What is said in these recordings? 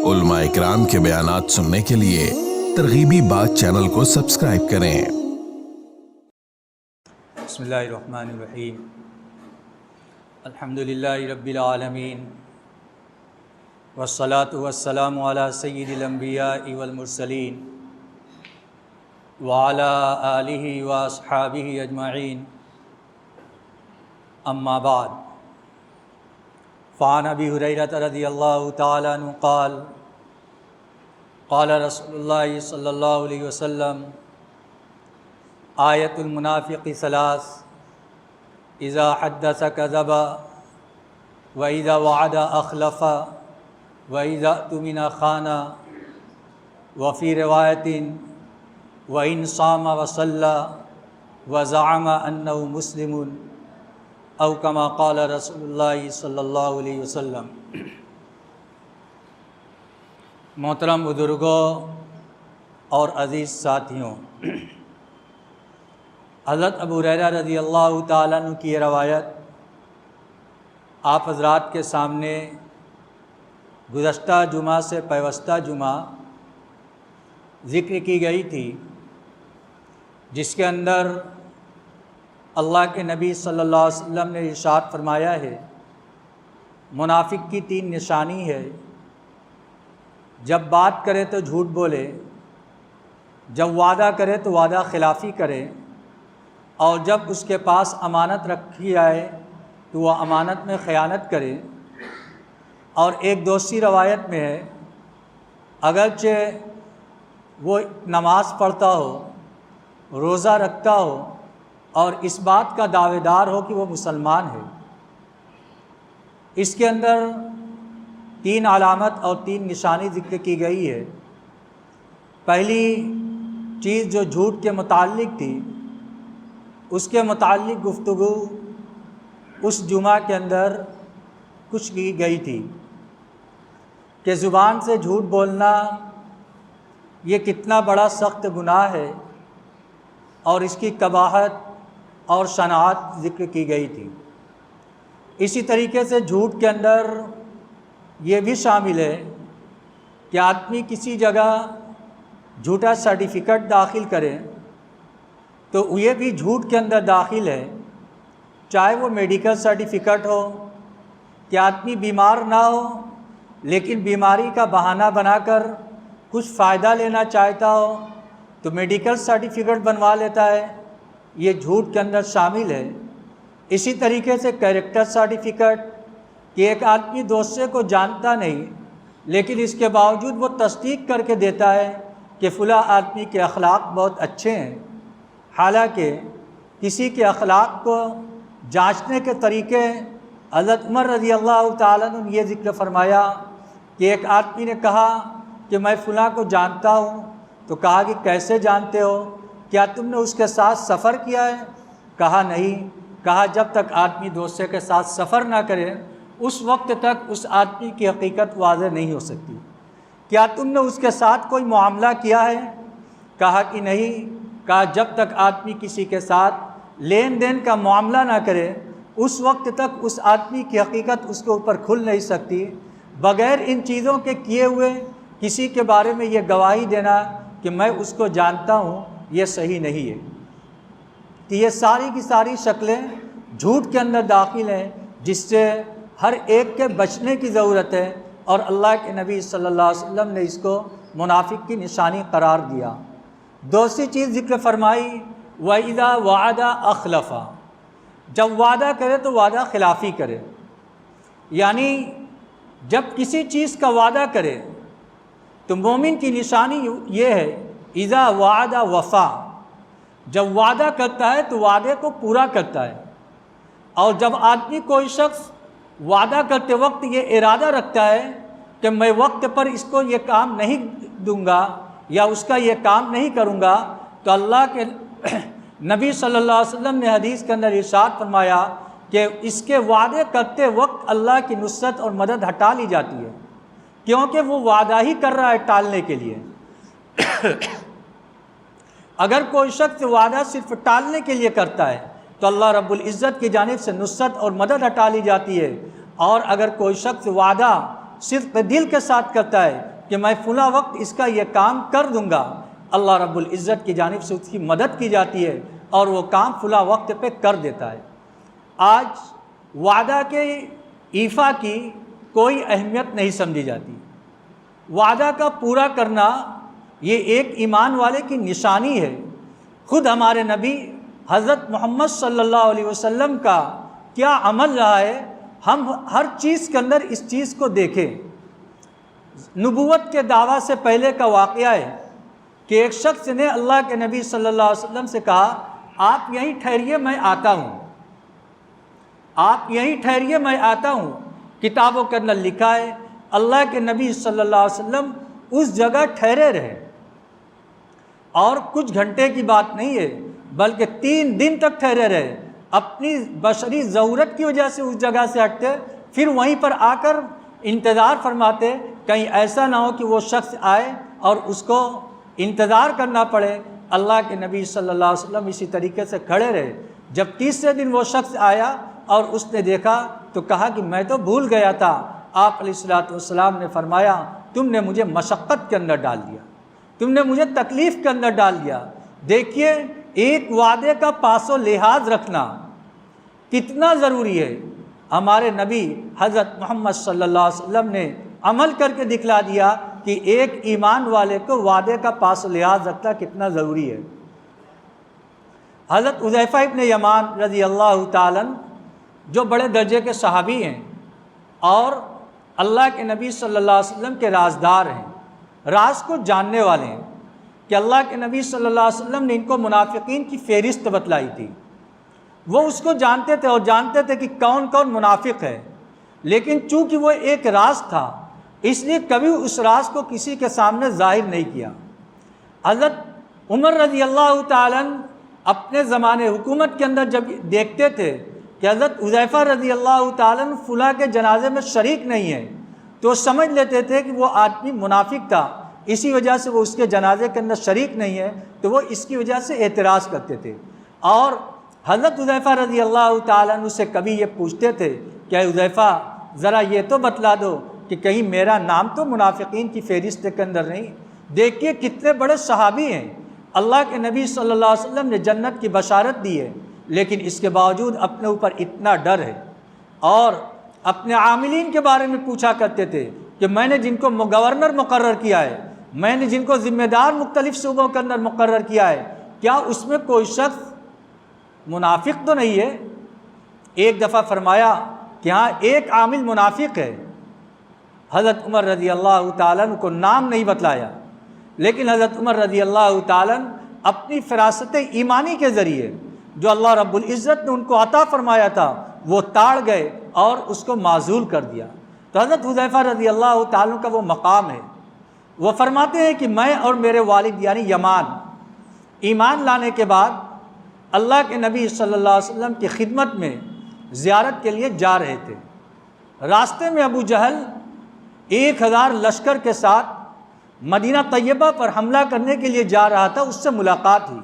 علماء اکرام کے بیانات سننے کے لیے ترغیبی بات چینل کو سبسکرائب کریں۔ بسم اللہ الرحمن الرحیم۔ الحمدللہ رب العالمین، والصلاة والسلام علی سید الانبیاء والمرسلین وعلی آلہ واصحابہ اجمعین، اما بعد، فعن ابی ہریرہ رضی اللہ تعالی عنہ قال قال رسول اللہ صلی اللہ علیہ وسلم آیت المنافق ثلاث، اذا حدث کذب واذا وعد اخلف واذا اؤتمن خان وفی روایت وان صام وصلى وزعم انه مسلم او کما قال رسول اللہ صلی اللہ علیہ وسلم۔ محترم بزرگوں اور عزیز ساتھیوں، حضرت ابو ہریرہ رضی اللہ تعالیٰ عنہ کی یہ روایت آپ حضرات کے سامنے گزشتہ جمعہ سے پیوستہ جمعہ ذکر کی گئی تھی، جس کے اندر اللہ کے نبی صلی اللہ علیہ وسلم نے ارشاد فرمایا ہے، منافق کی 3 نشانی ہے، جب بات کرے تو جھوٹ بولے، جب وعدہ کرے تو وعدہ خلافی کرے، اور جب اس کے پاس امانت رکھی جائے تو وہ امانت میں خیانت کرے۔ اور ایک دوسری روایت میں ہے، اگرچہ وہ نماز پڑھتا ہو، روزہ رکھتا ہو اور اس بات کا دعوے دار ہو کہ وہ مسلمان ہے، اس کے اندر 3 علامت اور 3 نشانی ذکر کی گئی ہے۔ پہلی چیز جو جھوٹ کے متعلق تھی، اس کے متعلق گفتگو اس جمعہ کے اندر کچھ کی گئی تھی کہ زبان سے جھوٹ بولنا یہ کتنا بڑا سخت گناہ ہے، اور اس کی قباحت اور شناعت ذکر کی گئی تھی۔ اسی طریقے سے جھوٹ کے اندر یہ بھی شامل ہے کہ آدمی کسی جگہ جھوٹا سرٹیفکیٹ داخل کرے تو یہ بھی جھوٹ کے اندر داخل ہے، چاہے وہ میڈیکل سرٹیفکیٹ ہو کہ آدمی بیمار نہ ہو لیکن بیماری کا بہانہ بنا کر کچھ فائدہ لینا چاہتا ہو تو میڈیکل سرٹیفکیٹ بنوا لیتا ہے، یہ جھوٹ کے اندر شامل ہے۔ اسی طریقے سے کیریکٹر سرٹیفکیٹ کہ ایک آدمی دوسرے کو جانتا نہیں لیکن اس کے باوجود وہ تصدیق کر کے دیتا ہے کہ فلاں آدمی کے اخلاق بہت اچھے ہیں، حالانکہ کسی کے اخلاق کو جانچنے کے طریقے حضرت عمر رضی اللہ تعالیٰ عنہ نے یہ ذکر فرمایا کہ ایک آدمی نے کہا کہ میں فلاں کو جانتا ہوں، تو کہا کہ کیسے جانتے ہو؟ کیا تم نے اس کے ساتھ سفر کیا ہے؟ کہا نہیں۔ کہا جب تک آدمی دوسرے کے ساتھ سفر نہ کرے اس وقت تک اس آدمی کی حقیقت واضح نہیں ہو سکتی۔ کیا تم نے اس کے ساتھ کوئی معاملہ کیا ہے؟ کہا کہ نہیں۔ کہا جب تک آدمی کسی کے ساتھ لین دین کا معاملہ نہ کرے اس وقت تک اس آدمی کی حقیقت اس کے اوپر کھل نہیں سکتی۔ بغیر ان چیزوں کے کیے ہوئے کسی کے بارے میں یہ گواہی دینا کہ میں اس کو جانتا ہوں، یہ صحیح نہیں ہے۔ کہ یہ ساری کی ساری شکلیں جھوٹ کے اندر داخل ہیں، جس سے ہر ایک کے بچنے کی ضرورت ہے، اور اللہ کے نبی صلی اللہ علیہ وسلم نے اس کو منافق کی نشانی قرار دیا۔ دوسری چیز ذکر فرمائی، وَإِذَا وَعَدَ أَخْلَفَ، جب وعدہ کرے تو وعدہ خلافی کرے، یعنی جب کسی چیز کا وعدہ کرے تو مومن کی نشانی یہ ہے، اذا وعد وفا، جب وعدہ کرتا ہے تو وعدے کو پورا کرتا ہے۔ اور جب آدمی کوئی شخص وعدہ کرتے وقت یہ ارادہ رکھتا ہے کہ میں وقت پر اس کو یہ کام نہیں دوں گا یا اس کا یہ کام نہیں کروں گا، تو اللہ کے نبی صلی اللہ علیہ وسلم نے حدیث کے اندر ارشاد فرمایا کہ اس کے وعدے کرتے وقت اللہ کی نصرت اور مدد ہٹا لی جاتی ہے، کیونکہ وہ وعدہ ہی کر رہا ہے ٹالنے کے لیے۔ اگر کوئی شخص وعدہ صرف ٹالنے کے لیے کرتا ہے تو اللہ رب العزت کی جانب سے نصرت اور مدد ہٹا لی جاتی ہے، اور اگر کوئی شخص وعدہ صدق دل کے ساتھ کرتا ہے کہ میں فلاں وقت اس کا یہ کام کر دوں گا، اللہ رب العزت کی جانب سے اس کی مدد کی جاتی ہے اور وہ کام فلاں وقت پہ کر دیتا ہے۔ آج وعدہ کے ایفا کی کوئی اہمیت نہیں سمجھی جاتی۔ وعدہ کا پورا کرنا یہ ایک ایمان والے کی نشانی ہے۔ خود ہمارے نبی حضرت محمد صلی اللہ علیہ وسلم کا کیا عمل رہا ہے، ہم ہر چیز کے اندر اس چیز کو دیکھیں۔ نبوت کے دعویٰ سے پہلے کا واقعہ ہے کہ ایک شخص نے اللہ کے نبی صلی اللہ علیہ وسلم سے کہا، آپ یہیں ٹھہریے میں آتا ہوں، آپ یہیں ٹھہریے میں آتا ہوں۔ کتابوں کے اندر لکھا ہے اللہ کے نبی صلی اللہ علیہ وسلم اس جگہ ٹھہرے رہے، اور کچھ گھنٹے کی بات نہیں ہے بلکہ 3 دن تک ٹھہرے رہے۔ اپنی بشری ضرورت کی وجہ سے اس جگہ سے ہٹتے، پھر وہیں پر آ کر انتظار فرماتے، کہیں ایسا نہ ہو کہ وہ شخص آئے اور اس کو انتظار کرنا پڑے۔ اللہ کے نبی صلی اللہ علیہ وسلم اسی طریقے سے کھڑے رہے۔ جب 30 دن وہ شخص آیا اور اس نے دیکھا تو کہا کہ میں تو بھول گیا تھا۔ آپ علیہ الصلوۃ والسلام نے فرمایا، تم نے مجھے مشقت کے اندر ڈال دیا، تم نے مجھے تکلیف کے اندر ڈال دیا۔ دیکھیے ایک وعدے کا پاس و لحاظ رکھنا کتنا ضروری ہے۔ ہمارے نبی حضرت محمد صلی اللہ علیہ وسلم نے عمل کر کے دکھلا دیا کہ ایک ایمان والے کو وعدے کا پاس و لحاظ رکھنا کتنا ضروری ہے۔ حضرت حذیفہ ابن یمان رضی اللہ تعالیٰ جو بڑے درجے کے صحابی ہیں اور اللہ کے نبی صلی اللہ علیہ وسلم کے رازدار ہیں، راز کو جاننے والے ہیں، کہ اللہ کے نبی صلی اللہ علیہ وسلم نے ان کو منافقین کی فہرست بتلائی تھی۔ وہ اس کو جانتے تھے اور جانتے تھے کہ کون کون منافق ہے، لیکن چونکہ وہ ایک راز تھا اس لیے کبھی اس راز کو کسی کے سامنے ظاہر نہیں کیا۔ حضرت عمر رضی اللہ تعالیٰ اپنے زمانے حکومت کے اندر جب دیکھتے تھے کہ حضرت حذیفہ رضی اللہ تعالیٰ فلاں کے جنازے میں شریک نہیں ہے تو سمجھ لیتے تھے کہ وہ آدمی منافق تھا، اسی وجہ سے وہ اس کے جنازے کے اندر شریک نہیں ہے، تو وہ اس کی وجہ سے اعتراض کرتے تھے۔ اور حضرت حذیفہ رضی اللہ تعالیٰ عنہ سے کبھی یہ پوچھتے تھے کہ اے حذیفہ ذرا یہ تو بتلا دو کہ کہیں میرا نام تو منافقین کی فہرست کے اندر نہیں۔ دیکھیے کتنے بڑے صحابی ہیں، اللہ کے نبی صلی اللہ علیہ وسلم نے جنت کی بشارت دی ہے، لیکن اس کے باوجود اپنے اوپر اتنا ڈر ہے، اور اپنے عاملین کے بارے میں پوچھا کرتے تھے کہ میں نے جن کو گورنر مقرر کیا ہے، میں نے جن کو ذمہ دار مختلف صوبوں کے اندر مقرر کیا ہے، کیا اس میں کوئی شخص منافق تو نہیں ہے؟ ایک دفعہ فرمایا کہ ہاں ایک عامل منافق ہے۔ حضرت عمر رضی اللہ تعالیٰ عنہ کو نام نہیں بتلایا، لیکن حضرت عمر رضی اللہ تعالیٰ عنہ اپنی فراست ایمانی کے ذریعے جو اللہ رب العزت نے ان کو عطا فرمایا تھا وہ تاڑ گئے اور اس کو معزول کر دیا۔ تو حضرت حذیفہ رضی اللہ تعالیٰ عنہ کا وہ مقام ہے، وہ فرماتے ہیں کہ میں اور میرے والد یعنی یمان ایمان لانے کے بعد اللہ کے نبی صلی اللہ علیہ وسلم کی خدمت میں زیارت کے لیے جا رہے تھے۔ راستے میں ابو جہل 1000 لشکر کے ساتھ مدینہ طیبہ پر حملہ کرنے کے لیے جا رہا تھا، اس سے ملاقات ہوئی۔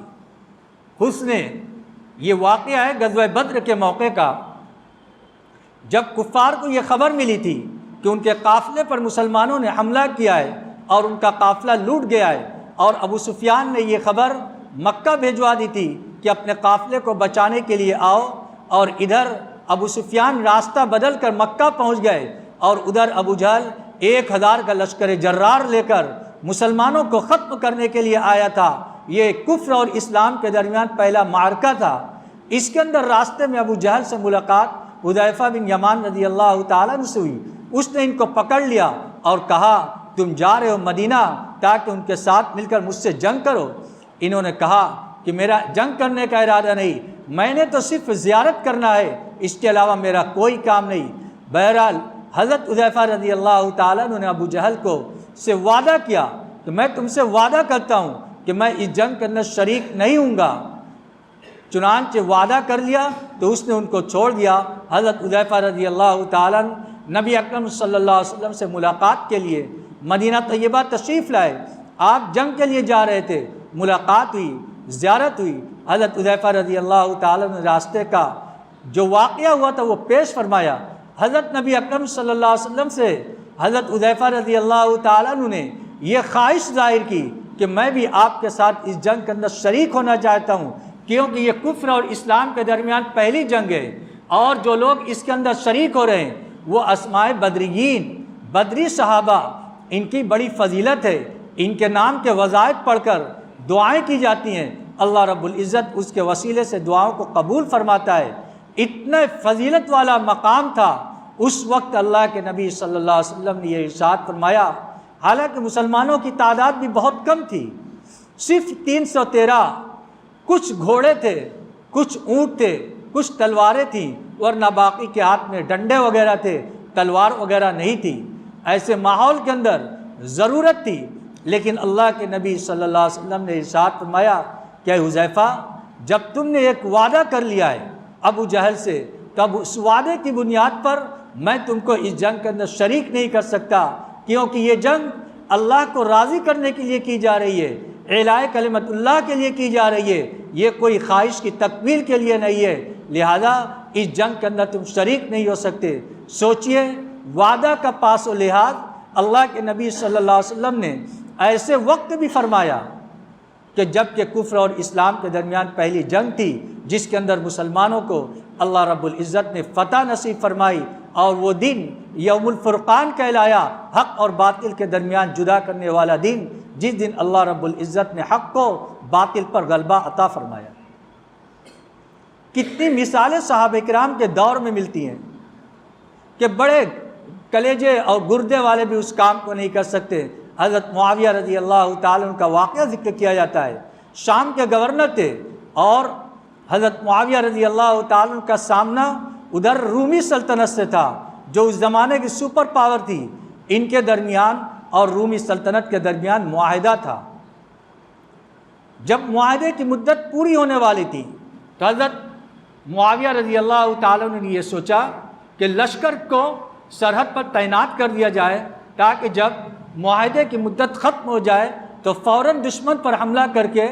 حسن یہ واقعہ ہے غزوہ بدر کے موقع کا، جب کفار کو یہ خبر ملی تھی کہ ان کے قافلے پر مسلمانوں نے حملہ کیا ہے اور ان کا قافلہ لوٹ گیا ہے، اور ابو سفیان نے یہ خبر مکہ بھیجوا دی تھی کہ اپنے قافلے کو بچانے کے لیے آؤ، اور ادھر ابو سفیان راستہ بدل کر مکہ پہنچ گئے اور ادھر ابو جہل 1000 کا لشکر جرار لے کر مسلمانوں کو ختم کرنے کے لیے آیا تھا۔ یہ کفر اور اسلام کے درمیان پہلا معرکہ تھا۔ اس کے اندر راستے میں ابو جہل سے ملاقات حذیفہ بن یمان رضی اللہ تعالیٰ عنہ سے ہوئی۔ اس نے ان کو پکڑ لیا اور کہا تم جا رہے ہو مدینہ تاکہ ان کے ساتھ مل کر مجھ سے جنگ کرو۔ انہوں نے کہا کہ میرا جنگ کرنے کا ارادہ نہیں، میں نے تو صرف زیارت کرنا ہے، اس کے علاوہ میرا کوئی کام نہیں۔ بہرحال حضرت حذیفہ رضی اللہ تعالیٰ عنہ نے ابو جہل کو سے وعدہ کیا کہ میں تم سے وعدہ کرتا ہوں کہ میں اس جنگ کے اندر شریک نہیں ہوں گا۔ چنانچہ وعدہ کر لیا تو اس نے ان کو چھوڑ دیا۔ حضرت حذیفہ رضی اللہ تعالیٰ عنہ نبی اکرم صلی اللہ علیہ وسلم سے ملاقات کے لیے مدینہ طیبہ تشریف لائے۔ آپ جنگ کے لیے جا رہے تھے، ملاقات ہوئی، زیارت ہوئی۔ حضرت حذیفہ رضی اللہ تعالیٰ عنہ راستے کا جو واقعہ ہوا تھا وہ پیش فرمایا۔ حضرت نبی اکرم صلی اللہ علیہ وسلم سے حضرت حذیفہ رضی اللہ تعالیٰ عنہ نے یہ خواہش ظاہر کی کہ میں بھی آپ کے ساتھ اس جنگ کے اندر شریک ہونا چاہتا ہوں، کیونکہ یہ کفر اور اسلام کے درمیان پہلی جنگ ہے، اور جو لوگ اس کے اندر شریک ہو رہے ہیں وہ اسماء بدریین، بدری صحابہ، ان کی بڑی فضیلت ہے، ان کے نام کے وظائف پڑھ کر دعائیں کی جاتی ہیں، اللہ رب العزت اس کے وسیلے سے دعاؤں کو قبول فرماتا ہے۔ اتنا فضیلت والا مقام تھا۔ اس وقت اللہ کے نبی صلی اللہ علیہ وسلم نے یہ ارشاد فرمایا، حالانکہ مسلمانوں کی تعداد بھی بہت کم تھی، صرف 313، کچھ گھوڑے تھے، کچھ اونٹ تھے، کچھ تلواریں تھیں، ورنہ باقی کے ہاتھ میں ڈنڈے وغیرہ تھے، تلوار وغیرہ نہیں تھی۔ ایسے ماحول کے اندر ضرورت تھی، لیکن اللہ کے نبی صلی اللہ علیہ وسلم نے ارشاد فرمایا کہ اے حذیفہ، جب تم نے ایک وعدہ کر لیا ہے ابو جہل سے، تب اس وعدے کی بنیاد پر میں تم کو اس جنگ کے اندر شریک نہیں کر سکتا، کیونکہ یہ جنگ اللہ کو راضی کرنے کے لیے کی جا رہی ہے، اعلاء کلمت اللہ کے لیے کی جا رہی ہے، یہ کوئی خواہش کی تکمیل کے لیے نہیں ہے، لہذا اس جنگ کے اندر تم شریک نہیں ہو سکتے۔ سوچئے، وعدہ کا پاس و لحاظ اللہ کے نبی صلی اللہ علیہ وسلم نے ایسے وقت بھی فرمایا کہ جب کہ کفر اور اسلام کے درمیان پہلی جنگ تھی، جس کے اندر مسلمانوں کو اللہ رب العزت نے فتح نصیب فرمائی، اور وہ دن یوم الفرقان کہلایا، حق اور باطل کے درمیان جدا کرنے والا دن، جس دن اللہ رب العزت نے حق کو باطل پر غلبہ عطا فرمایا۔ کتنی مثالیں صحابہ کرام کے دور میں ملتی ہیں کہ بڑے کلیجے اور گردے والے بھی اس کام کو نہیں کر سکتے۔ حضرت معاویہ رضی اللہ تعالیٰ عنہ کا واقعہ ذکر کیا جاتا ہے، شام کے گورنر تھے، اور حضرت معاویہ رضی اللہ تعالیٰ عنہ کا سامنا ادھر رومی سلطنت سے تھا، جو اس زمانے کی سپر پاور تھی۔ ان کے درمیان اور رومی سلطنت کے درمیان معاہدہ تھا۔ جب معاہدے کی مدت پوری ہونے والی تھی تو حضرت معاویہ رضی اللہ تعالیٰ عنہ نے یہ سوچا کہ لشکر کو سرحد پر تعینات کر دیا جائے، تاکہ جب معاہدے کی مدت ختم ہو جائے تو فوراً دشمن پر حملہ کر کے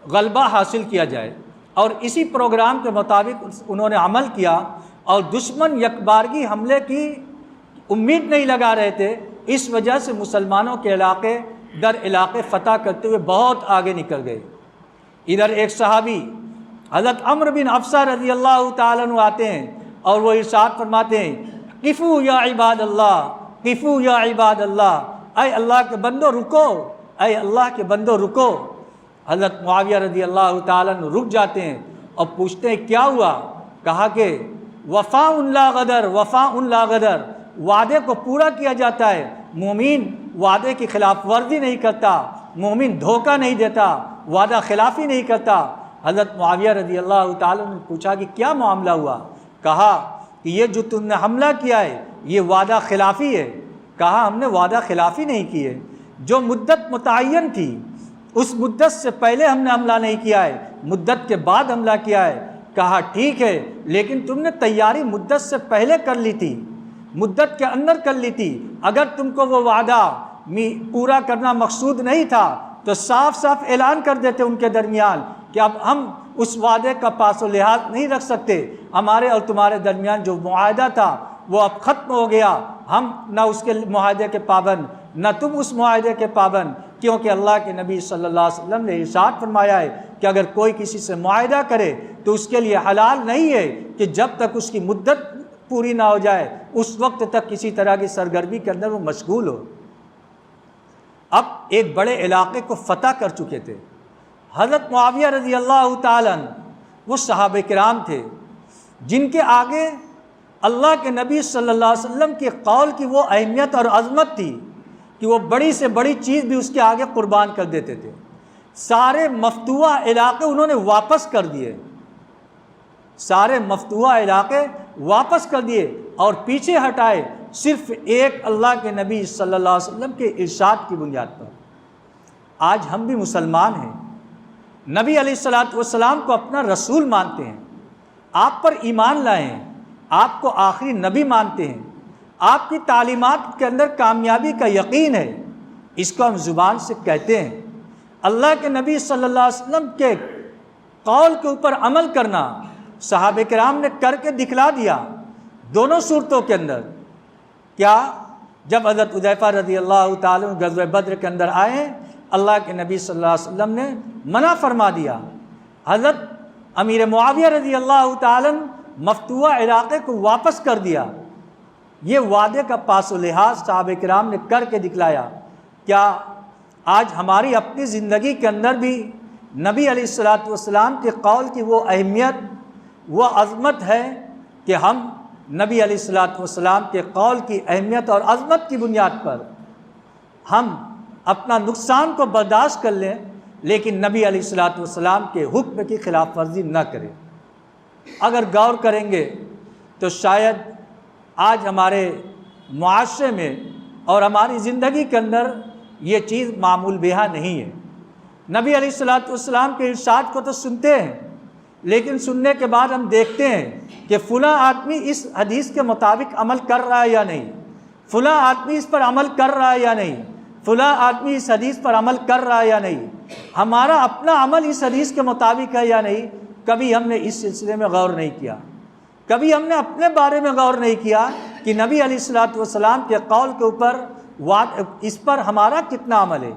غلبہ حاصل کیا جائے۔ اور اسی پروگرام کے مطابق انہوں نے عمل کیا، اور دشمن یکبارگی حملے کی امید نہیں لگا رہے تھے، اس وجہ سے مسلمانوں کے علاقے در علاقے فتح کرتے ہوئے بہت آگے نکل گئے۔ ادھر ایک صحابی حضرت عمرو بن افسہ رضی اللہ تعالیٰ عنہ آتے ہیں، اور وہ ارشاد فرماتے ہیں، قفو یا عباد اللہ، قفو یا عباد اللہ، اے اللہ کے بندو رکو، اے اللہ کے بندو رکو۔ حضرت معاویہ رضی اللہ تعالیٰ عنہ رک جاتے ہیں اور پوچھتے ہیں کیا ہوا؟ کہا کہ وفاء لا غدر، وفاء لا غدر، وعدے کو پورا کیا جاتا ہے، مومن وعدے کی خلاف ورزی نہیں کرتا، مومن دھوکہ نہیں دیتا، وعدہ خلافی نہیں کرتا۔ حضرت معاویہ رضی اللہ تعالیٰ نے پوچھا کہ کیا معاملہ ہوا؟ کہا کہ یہ جو تم نے حملہ کیا ہے یہ وعدہ خلافی ہے۔ کہا ہم نے وعدہ خلافی نہیں کی ہے، جو مدت متعین تھی اس مدت سے پہلے ہم نے حملہ نہیں کیا ہے، مدت کے بعد حملہ کیا ہے۔ کہا ٹھیک ہے، لیکن تم نے تیاری مدت سے پہلے کر لی تھی، مدت کے اندر کر لی تھی۔ اگر تم کو وہ وعدہ پورا کرنا مقصود نہیں تھا تو صاف صاف اعلان کر دیتے ان کے درمیان کہ اب ہم اس وعدے کا پاس و لحاظ نہیں رکھ سکتے، ہمارے اور تمہارے درمیان جو معاہدہ تھا وہ اب ختم ہو گیا، ہم نہ اس کے معاہدے کے پابند نہ تم اس معاہدے کے پابند، کیونکہ اللہ کے نبی صلی اللہ علیہ وسلم نے ارشاد فرمایا ہے کہ اگر کوئی کسی سے معاہدہ کرے تو اس کے لیے حلال نہیں ہے کہ جب تک اس کی مدت پوری نہ ہو جائے اس وقت تک کسی طرح کی سرگرمی کے اندر وہ مشغول ہو۔ اب ایک بڑے علاقے کو فتح کر چکے تھے۔ حضرت معاویہ رضی اللہ تعالیٰ عنہ وہ صحابہ کرام تھے جن کے آگے اللہ کے نبی صلی اللہ علیہ وسلم کے قول کی وہ اہمیت اور عظمت تھی کہ وہ بڑی سے بڑی چیز بھی اس کے آگے قربان کر دیتے تھے۔ سارے مفتوح علاقے انہوں نے واپس کر دیے، سارے مفتوح علاقے واپس کر دیے اور پیچھے ہٹائے، صرف ایک اللہ کے نبی صلی اللہ علیہ وسلم کے ارشاد کی بنیاد پر۔ آج ہم بھی مسلمان ہیں، نبی علیہ الصلوۃ والسلام کو اپنا رسول مانتے ہیں، آپ پر ایمان لائے ہیں، آپ کو آخری نبی مانتے ہیں، آپ کی تعلیمات کے اندر کامیابی کا یقین ہے، اس کو ہم زبان سے کہتے ہیں۔ اللہ کے نبی صلی اللہ علیہ وسلم کے قول کے اوپر عمل کرنا صحابہ کرام نے کر کے دکھلا دیا دونوں صورتوں کے اندر۔ کیا جب حضرت حذیفہ رضی اللہ تعالیٰ عنہ غزوہ بدر کے اندر آئے، اللہ کے نبی صلی اللہ علیہ وسلم نے منع فرما دیا۔ حضرت امیر معاویہ رضی اللہ تعالیٰ عنہ مفتوحہ علاقے کو واپس کر دیا۔ یہ وعدے کا پاس و لحاظ صحابہ کرام نے کر کے دکھلایا۔ کیا آج ہماری اپنی زندگی کے اندر بھی نبی علیہ الصلوۃ والسلام کے قول کی وہ اہمیت، وہ عظمت ہے کہ ہم نبی علیہ الصلوۃ والسلام کے قول کی اہمیت اور عظمت کی بنیاد پر ہم اپنا نقصان کو برداشت کر لیں، لیکن نبی علیہ الصلوۃ والسلام کے حکم کی خلاف ورزی نہ کریں؟ اگر غور کریں گے تو شاید آج ہمارے معاشرے میں اور ہماری زندگی کے اندر یہ چیز معمول بہا نہیں ہے۔ نبی علیہ الصلوۃ والسلام کے ارشاد کو تو سنتے ہیں، لیکن سننے کے بعد ہم دیکھتے ہیں کہ فلاں آدمی اس حدیث کے مطابق عمل کر رہا ہے یا نہیں، فلاں آدمی اس پر عمل کر رہا ہے یا نہیں، فلاں آدمی اس حدیث پر عمل کر رہا ہے یا نہیں، ہمارا اپنا عمل اس حدیث کے مطابق ہے یا نہیں، کبھی ہم نے اس سلسلے میں غور نہیں کیا۔ کبھی ہم نے اپنے بارے میں غور نہیں کیا کہ نبی علیہ الصلوۃ والسلام کے قول کے اوپر اس پر ہمارا کتنا عمل ہے۔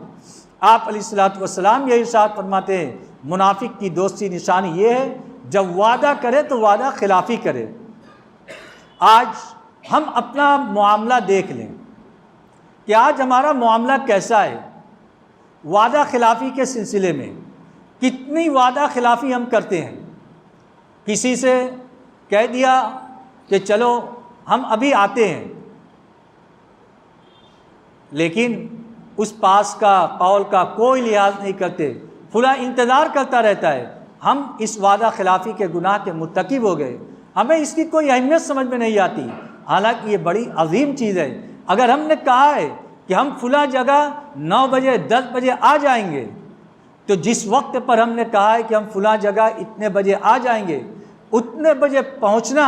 آپ علیہ الصلوۃ والسلام یہ ارشاد فرماتے ہیں، منافق کی دوستی نشانی یہ ہے جب وعدہ کرے تو وعدہ خلافی کرے۔ آج ہم اپنا معاملہ دیکھ لیں کہ آج ہمارا معاملہ کیسا ہے۔ وعدہ خلافی کے سلسلے میں کتنی وعدہ خلافی ہم کرتے ہیں۔ کسی سے کہہ دیا کہ چلو ہم ابھی آتے ہیں، لیکن اس پاس کا قول کا کوئی لحاظ نہیں کرتے، فلاں انتظار کرتا رہتا ہے، ہم اس وعدہ خلافی کے گناہ کے مرتکب ہو گئے۔ ہمیں اس کی کوئی اہمیت سمجھ میں نہیں آتی، حالانکہ یہ بڑی عظیم چیز ہے۔ اگر ہم نے کہا ہے کہ ہم فلاں جگہ 9 بجے 10 بجے آ جائیں گے، تو جس وقت پر ہم نے کہا ہے کہ ہم فلاں جگہ اتنے بجے آ جائیں گے، اتنے بجے پہنچنا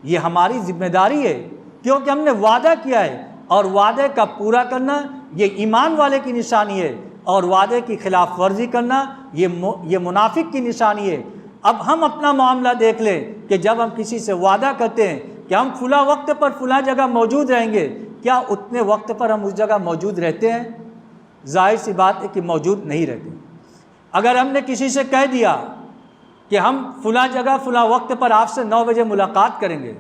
یہ ہماری ذمہ داری ہے، کیونکہ ہم نے وعدہ کیا ہے، اور وعدے کا پورا کرنا یہ ایمان والے کی نشانی ہے، اور وعدے کی خلاف ورزی کرنا یہ منافق کی نشانی ہے۔ اب ہم اپنا معاملہ دیکھ لیں کہ جب ہم کسی سے وعدہ کرتے ہیں کہ ہم فلاں وقت پر فلاں جگہ موجود رہیں گے، کیا اتنے وقت پر ہم اس جگہ موجود رہتے ہیں؟ ظاہر سی بات ہے کہ موجود نہیں رہتے۔ اگر ہم نے کسی سے کہہ دیا کہ ہم فلاں جگہ فلاں وقت پر آپ سے 9 بجے ملاقات کریں گے،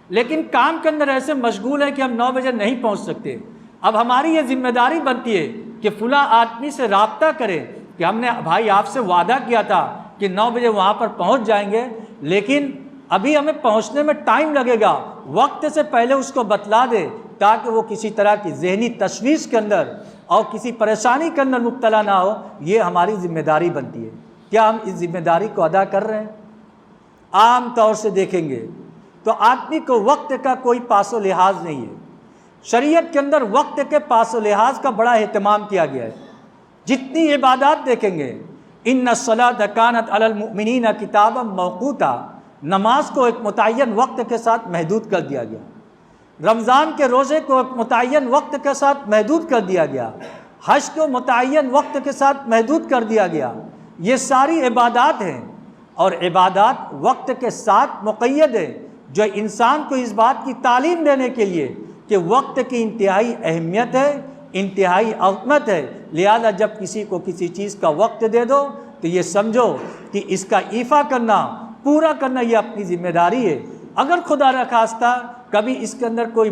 لیکن کام کے اندر ایسے مشغول ہے کہ ہم 9 بجے نہیں پہنچ سکتے، اب ہماری یہ ذمہ داری بنتی ہے کہ فلاں آدمی سے رابطہ کریں کہ ہم نے بھائی آپ سے وعدہ کیا تھا کہ 9 بجے وہاں پر پہنچ جائیں گے، لیکن ابھی ہمیں پہنچنے میں ٹائم لگے گا، وقت سے پہلے اس کو بتلا دے تاکہ وہ کسی طرح کی ذہنی تشویش کے اندر اور کسی پریشانی کے اندر مبتلا نہ ہو۔ یہ ہماری ذمہ داری بنتی ہے۔ کیا ہم اس ذمہ داری کو ادا کر رہے ہیں؟ عام طور سے دیکھیں گے تو آدمی کو وقت کا کوئی پاس و لحاظ نہیں ہے۔ شریعت کے اندر وقت کے پاس و لحاظ کا بڑا اہتمام کیا گیا ہے۔ جتنی عبادات دیکھیں گے، ان الصلاۃ کانت علی المؤمنین کتابا موقوتا، نماز کو ایک متعین وقت کے ساتھ محدود کر دیا گیا، رمضان کے روزے کو ایک متعین وقت کے ساتھ محدود کر دیا گیا، حج کو متعین وقت کے ساتھ محدود کر دیا گیا۔ یہ ساری عبادات ہیں، اور عبادات وقت کے ساتھ مقید ہیں، جو انسان کو اس بات کی تعلیم دینے کے لیے کہ وقت کی انتہائی اہمیت ہے، انتہائی عظمت ہے، لہذا جب کسی کو کسی چیز کا وقت دے دو تو یہ سمجھو کہ اس کا ایفا کرنا، پورا کرنا یہ اپنی ذمہ داری ہے۔ اگر خدا نخواستہ کبھی اس کے اندر کوئی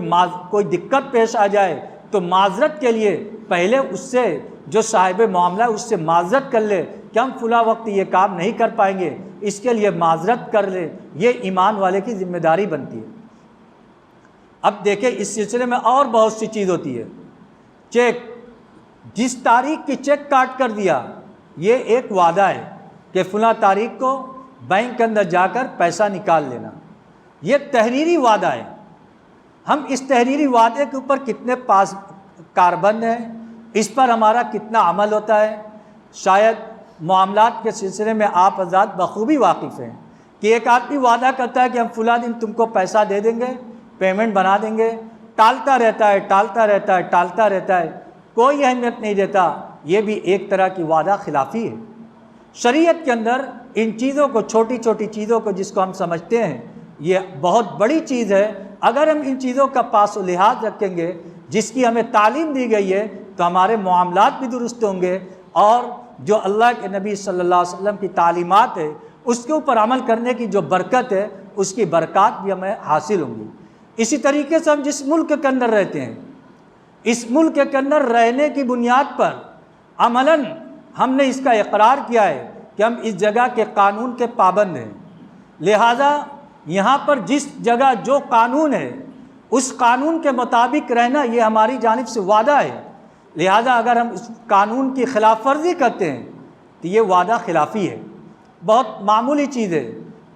دقت پیش آ جائے تو معذرت کے لیے پہلے اس سے جو صاحب معاملہ اس سے معذرت کر لے کہ ہم فلاں وقت یہ کام نہیں کر پائیں گے، اس کے لیے معذرت کر لے، یہ ایمان والے کی ذمہ داری بنتی ہے۔ اب دیکھیں اس سلسلے میں اور بہت سی چیز ہوتی ہے۔ چیک، جس تاریخ کی چیک کاٹ کر دیا، یہ ایک وعدہ ہے کہ فلاں تاریخ کو بینک کے اندر جا کر پیسہ نکال لینا، یہ تحریری وعدہ ہے۔ ہم اس تحریری وعدے کے اوپر کتنے کاربند ہیں، اس پر ہمارا کتنا عمل ہوتا ہے؟ شاید معاملات کے سلسلے میں آپ حضرات بخوبی واقف ہیں کہ ایک آدمی وعدہ کرتا ہے کہ ہم فلاں دن تم کو پیسہ دے دیں گے، پیمنٹ بنا دیں گے، ٹالتا رہتا ہے، کوئی اہمیت نہیں دیتا۔ یہ بھی ایک طرح کی وعدہ خلافی ہے۔ شریعت کے اندر ان چیزوں کو، چھوٹی چھوٹی چیزوں کو جس کو ہم سمجھتے ہیں یہ بہت بڑی چیز ہے، اگر ہم ان چیزوں کا پاس و لحاظ رکھیں گے، جس کی ہمیں تعلیم دی گئی ہے تو ہمارے معاملات بھی درست ہوں گے، اور جو اللہ کے نبی صلی اللہ علیہ وسلم کی تعلیمات ہے اس کے اوپر عمل کرنے کی جو برکت ہے اس کی برکات بھی ہمیں حاصل ہوں گی۔ اسی طریقے سے ہم جس ملک کے اندر رہتے ہیں، اس ملک کے اندر رہنے کی بنیاد پر عملاً ہم نے اس کا اقرار کیا ہے کہ ہم اس جگہ کے قانون کے پابند ہیں، لہٰذا یہاں پر جس جگہ جو قانون ہے اس قانون کے مطابق رہنا یہ ہماری جانب سے وعدہ ہے، لہٰذا اگر ہم اس قانون کی خلاف ورزی کرتے ہیں تو یہ وعدہ خلافی ہے۔ بہت معمولی چیز ہے،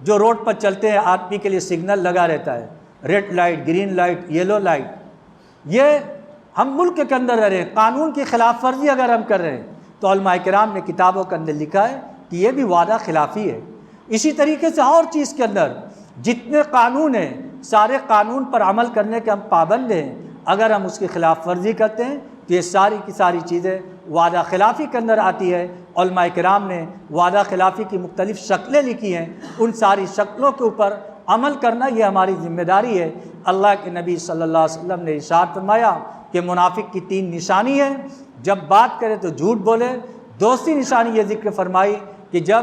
جو روڈ پر چلتے ہیں آدمی کے لیے سگنل لگا رہتا ہے، red light, green light, yellow light, یہ ہم ملک کے اندر رہ رہے ہیں، قانون کی خلاف ورزی اگر ہم کر رہے ہیں تو علماء کرام نے کتابوں کے اندر لکھا ہے کہ یہ بھی وعدہ خلافی ہے۔ اسی طریقے سے اور چیز کے اندر جتنے قانون ہیں سارے قانون پر عمل کرنے کے ہم پابند ہیں، اگر ہم اس کی خلاف ورزی کرتے ہیں تو یہ ساری کی ساری چیزیں وعدہ خلافی کے اندر آتی ہے۔ علماء کرام نے وعدہ خلافی کی مختلف شکلیں لکھی ہیں، ان ساری شکلوں کے اوپر عمل کرنا یہ ہماری ذمہ داری ہے۔ اللہ کے نبی صلی اللہ علیہ وسلم نے ارشاد فرمایا کہ منافق کی 3 نشانی ہے، جب بات کرے تو جھوٹ بولے، دوسری نشانی یہ ذکر فرمائی کہ جب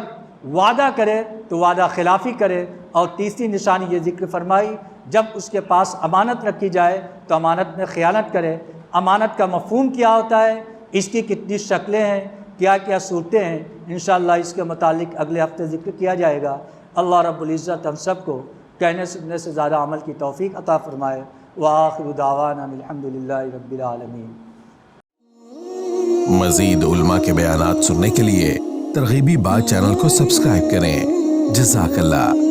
وعدہ کرے تو وعدہ خلافی کرے، اور تیسری نشانی یہ ذکر فرمائی جب اس کے پاس امانت رکھی جائے تو امانت میں خیانت کرے۔ امانت کا مفہوم کیا ہوتا ہے، اس کی کتنی شکلیں ہیں، کیا کیا صورتیں ہیں، انشاءاللہ اس کے متعلق اگلے ہفتے ذکر کیا جائے گا۔ اللہ رب العزت ہم سب کو کہنے سننے سے زیادہ عمل کی توفیق عطا فرمائے۔ وآخر دعوانا الحمدللہ رب العالمین۔ مزید علماء کے بیانات سننے کے لیے ترغیبی بات چینل کو سبسکرائب کریں۔ جزاک اللہ۔